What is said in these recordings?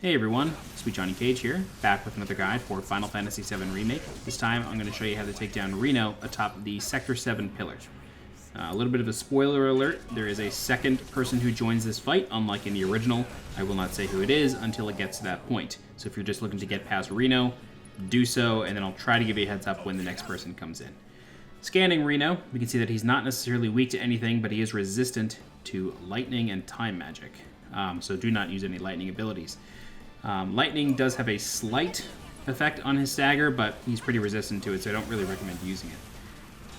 Hey everyone, SweetJohnnyCage here, back with another guide for Final Fantasy VII Remake. This time I'm going to show you how to take down Reno atop the Sector 7 pillars. A little bit of a spoiler alert, there is a second person who joins this fight, unlike in the original. I will not say who it is until it gets to that point. So if you're just looking to get past Reno, do so, and then I'll try to give you a heads up when the next person comes in. Scanning Reno, we can see that he's not necessarily weak to anything, but he is resistant to lightning and time magic. So do not use any lightning abilities. Lightning does have a slight effect on his stagger, but he's pretty resistant to it, so I don't really recommend using it.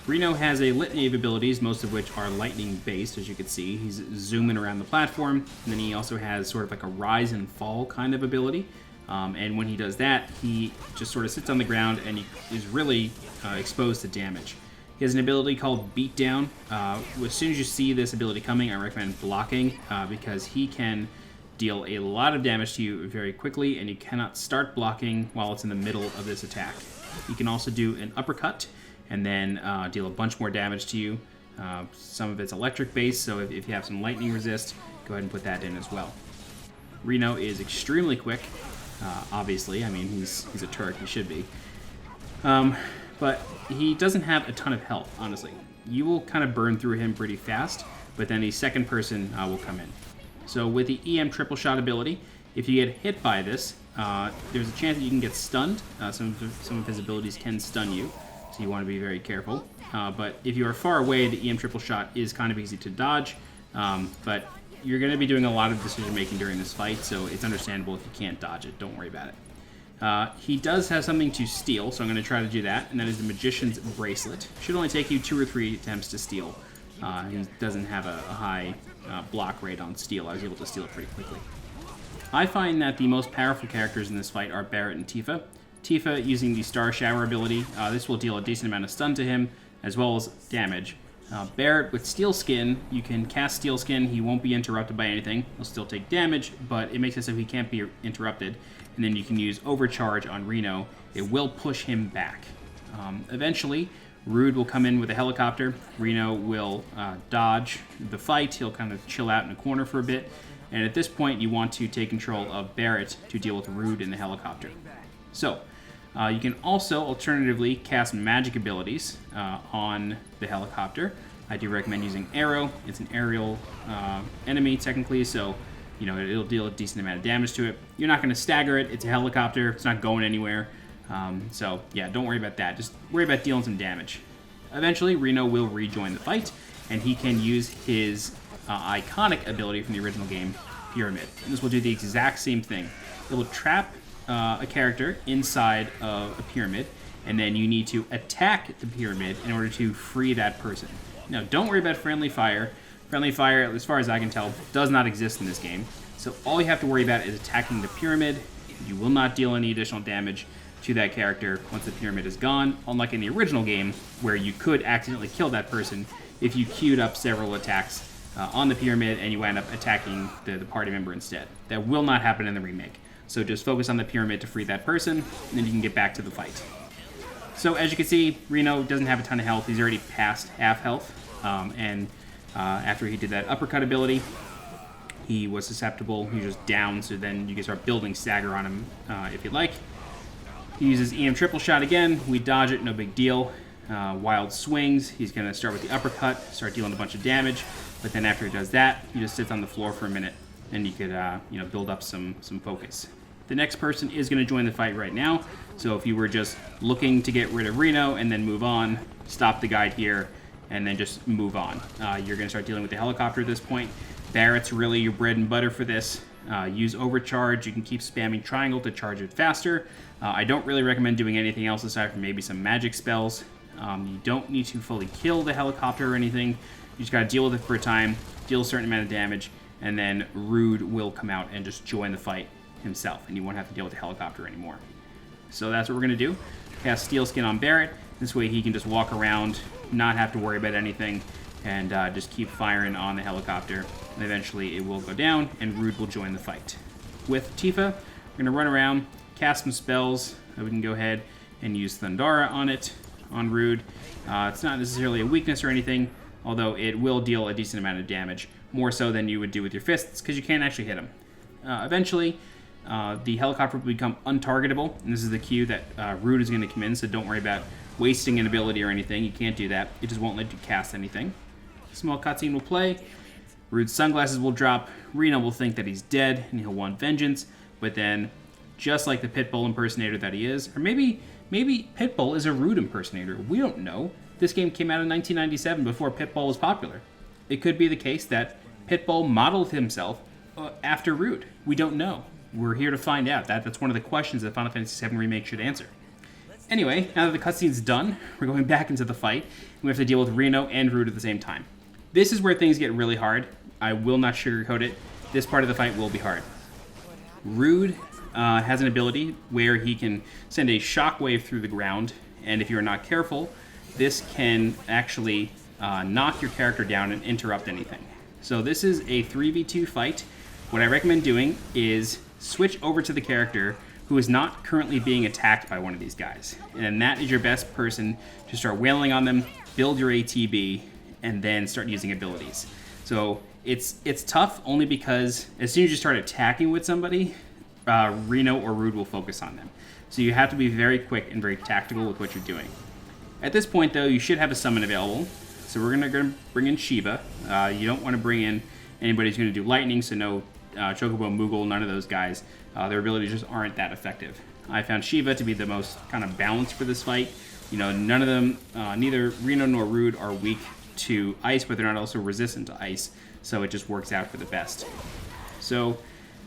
Reno has a litany of abilities, most of which are lightning-based, as you can see. He's zooming around the platform, and then he also has sort of like a rise and fall kind of ability. And when he does that, he just sort of sits on the ground and he is really exposed to damage. He has an ability called Beatdown. As soon as you see this ability coming, I recommend blocking because he can deal a lot of damage to you very quickly, and you cannot start blocking while it's in the middle of this attack. You can also do an uppercut and then deal a bunch more damage to you. Some of it's electric based, so if you have some lightning resist, go ahead and put that in as well. Reno is extremely quick, obviously. I mean, he's a Turk, he should be. But he doesn't have a ton of health, honestly. You will kind of burn through him pretty fast, but then the second person will come in. So with the EM triple shot ability, if you get hit by this, there's a chance that you can get stunned. Some of his abilities can stun you, so you want to be very careful. But if you are far away, the EM triple shot is kind of easy to dodge, but you're going to be doing a lot of decision making during this fight, so it's understandable if you can't dodge it. Don't worry about it. He does have something to steal, so I'm going to try to do that, and that is the Magician's Bracelet. Should only take you 2 or 3 attempts to steal. He doesn't have a high block rate on steal. I was able to steal it pretty quickly. I find that the most powerful characters in this fight are Barret and Tifa. Tifa using the Star Shower ability, this will deal a decent amount of stun to him, as well as damage. Barret with Steel Skin, you can cast Steel Skin, he won't be interrupted by anything. He'll still take damage, but it makes it so he can't be interrupted. And then you can use Overcharge on Reno. It will push him back. Eventually, Rude will come in with a helicopter. Reno will dodge the fight. He'll kind of chill out in a corner for a bit. And at this point, you want to take control of Barret to deal with Rude in the helicopter. So, you can also alternatively cast magic abilities on the helicopter. I do recommend using Arrow. It's an aerial enemy, technically, so you know it'll deal a decent amount of damage to it. You're not going to stagger it. It's a helicopter. It's not going anywhere. So, yeah, don't worry about that. Just worry about dealing some damage. Eventually, Reno will rejoin the fight, and he can use his iconic ability from the original game, Pyramid. And this will do the exact same thing. It will trap a character inside of a pyramid, and then you need to attack the pyramid in order to free that person. Now, don't worry about friendly fire. Friendly fire, as far as I can tell, does not exist in this game. So all you have to worry about is attacking the pyramid. You will not deal any additional damage to that character once the pyramid is gone, unlike in the original game, where you could accidentally kill that person if you queued up several attacks on the pyramid and you end up attacking the party member instead. That will not happen in the remake. So just focus on the pyramid to free that person, and then you can get back to the fight. So as you can see, Reno doesn't have a ton of health. He's already past half health, and after he did that uppercut ability, he was susceptible. He was just down, so then you can start building stagger on him if you'd like. He uses EM triple shot again. We dodge it, no big deal. Wild swings. He's going to start with the uppercut, start dealing a bunch of damage. But then after he does that, he just sits on the floor for a minute, and you could build up some focus. The next person is going to join the fight right now. So if you were just looking to get rid of Reno and then move on, stop the guide here and then just move on. You're going to start dealing with the helicopter at this point. Barret's really your bread and butter for this. Use Overcharge. You can keep spamming triangle to charge it faster. I don't really recommend doing anything else aside from maybe some magic spells. You don't need to fully kill the helicopter or anything. You just got to deal with it for a time, deal a certain amount of damage, and then Rude will come out and just join the fight himself, and you won't have to deal with the helicopter anymore. So that's what we're going to do. Cast Steel Skin on Barret. This way he can just walk around, not have to worry about anything, and just keep firing on the helicopter. And eventually it will go down, and Rude will join the fight. With Tifa, we're going to run around, cast some spells. We can go ahead and use Thundara on it, on Rude. It's not necessarily a weakness or anything, although it will deal a decent amount of damage, more so than you would do with your fists, because you can't actually hit him. Eventually, the helicopter will become untargetable, and this is the cue that Rude is going to come in, so don't worry about wasting an ability or anything. You can't do that. It just won't let you cast anything. Small cutscene will play. Rude's sunglasses will drop. Reno will think that he's dead, and he'll want vengeance, but then, just like the Pitbull impersonator that he is, or maybe Pitbull is a Rude impersonator. We don't know. This game came out in 1997 before Pitbull was popular. It could be the case that Pitbull modeled himself after Rude. We don't know. We're here to find out. That's one of the questions that Final Fantasy VII Remake should answer. Anyway, now that the cutscene's done, we're going back into the fight. We have to deal with Reno and Rude at the same time. This is where things get really hard. I will not sugarcoat it. This part of the fight will be hard. Rude has an ability where he can send a shockwave through the ground, and if you're not careful, this can actually knock your character down and interrupt anything. So this is a 3v2 fight. What I recommend doing is switch over to the character who is not currently being attacked by one of these guys. And that is your best person to start wailing on them, build your ATB, and then start using abilities. So it's tough only because as soon as you start attacking with somebody, Reno or Rude will focus on them. So you have to be very quick and very tactical with what you're doing. At this point, though, you should have a summon available. So we're gonna bring in Shiva. You don't want to bring in anybody who's going to do lightning, so no Chocobo, Moogle, none of those guys. Their abilities just aren't that effective. I found Shiva to be the most kind of balanced for this fight. You know, none of them, neither Reno nor Rude are weak to ice, but they're not also resistant to ice, so it just works out for the best. So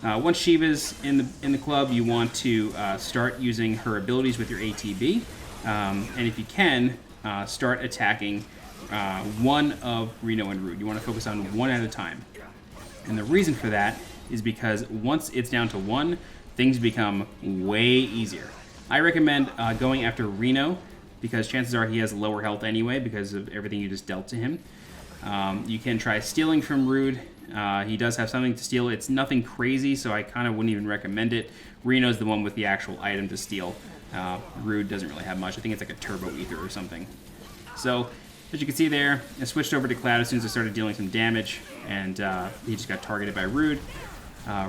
once Shiva's in the club, you want to start using her abilities with your ATB, and if you can, start attacking one of Reno and Rude. You want to focus on one at a time. And the reason for that is because once it's down to one, things become way easier. I recommend going after Reno because chances are he has lower health anyway because of everything you just dealt to him. You can try stealing from Rude. He does have something to steal. It's nothing crazy, so I kind of wouldn't even recommend it. Reno's the one with the actual item to steal. Rude doesn't really have much. I think it's like a turbo ether or something. So, as you can see there, I switched over to Cloud as soon as I started dealing some damage, and he just got targeted by Rude.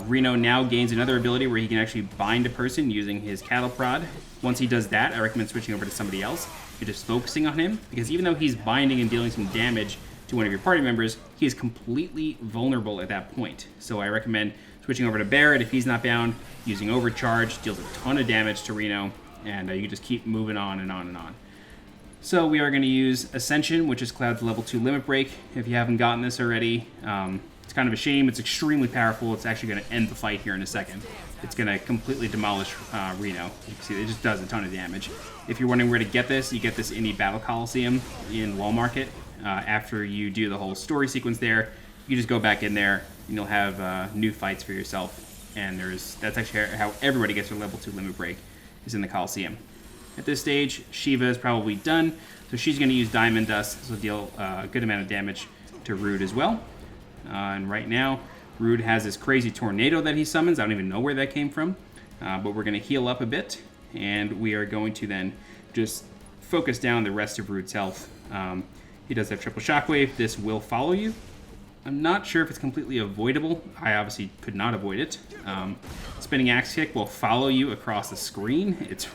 Reno now gains another ability where he can actually bind a person using his cattle prod. Once he does that, I recommend switching over to somebody else. You're just focusing on him, because even though he's binding and dealing some damage to one of your party members, he is completely vulnerable at that point. So I recommend switching over to Barrett if he's not bound, using Overcharge, deals a ton of damage to Reno, and you can just keep moving on and on and on. So we are going to use Ascension, which is Cloud's level 2 limit break. If you haven't gotten this already, it's kind of a shame. It's extremely powerful. It's actually going to end the fight here in a second. It's going to completely demolish Reno. You can see it just does a ton of damage. If you're wondering where to get this, you get this in the Battle Coliseum in Wall Market. After you do the whole story sequence there, you just go back in there and you'll have new fights for yourself. And that's actually how everybody gets their level 2 limit break, is in the Coliseum. At this stage, Shiva is probably done, so she's going to use Diamond Dust, so deal a good amount of damage to Rude as well. And right now, Rude has this crazy tornado that he summons. I don't even know where that came from, but we're going to heal up a bit, and we are going to then just focus down the rest of Rude's health. He does have Triple Shockwave. This will follow you. I'm not sure if it's completely avoidable. I obviously could not avoid it. Spinning Axe Kick will follow you across the screen. It's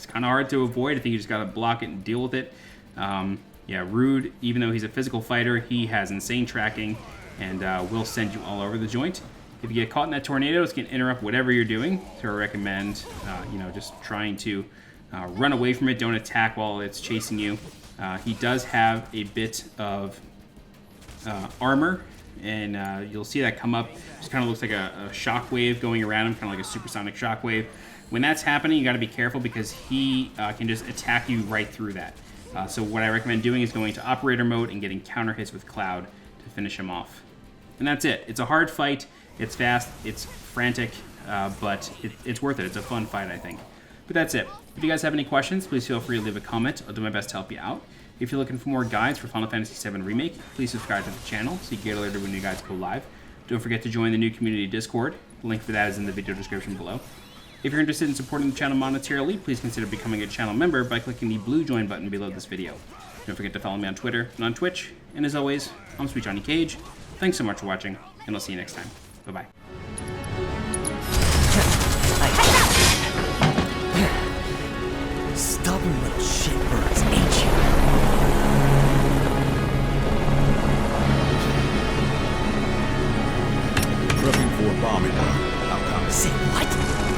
kind of hard to avoid. I think you just got to block it and deal with it. Yeah, Rude, even though he's a physical fighter, he has insane tracking and will send you all over the joint. If you get caught in that tornado, it's going to interrupt whatever you're doing. So I recommend, just trying to run away from it. Don't attack while it's chasing you. He does have a bit of armor, and you'll see that come up. It just kind of looks like a shockwave going around him, kind of like a supersonic shockwave. When that's happening, you got to be careful because he can just attack you right through that. So what I recommend doing is going to operator mode and getting counter hits with Cloud to finish him off. And that's it. It's a hard fight. It's fast. It's frantic, but it's worth it. It's a fun fight, I think. But that's it. If you guys have any questions, please feel free to leave a comment. I'll do my best to help you out. If you're looking for more guides for Final Fantasy VII Remake, please subscribe to the channel so you can get alerted when new guides go live. Don't forget to join the new community Discord. The link for that is in the video description below. If you're interested in supporting the channel monetarily, please consider becoming a channel member by clicking the blue join button below this video. Don't forget to follow me on Twitter and on Twitch. And as always, I'm SweetJohnnyCage. Thanks so much for watching, and I'll see you next time. Bye-bye. You little shitbirds, ain't you? Looking for a bombing run. How come? Say what?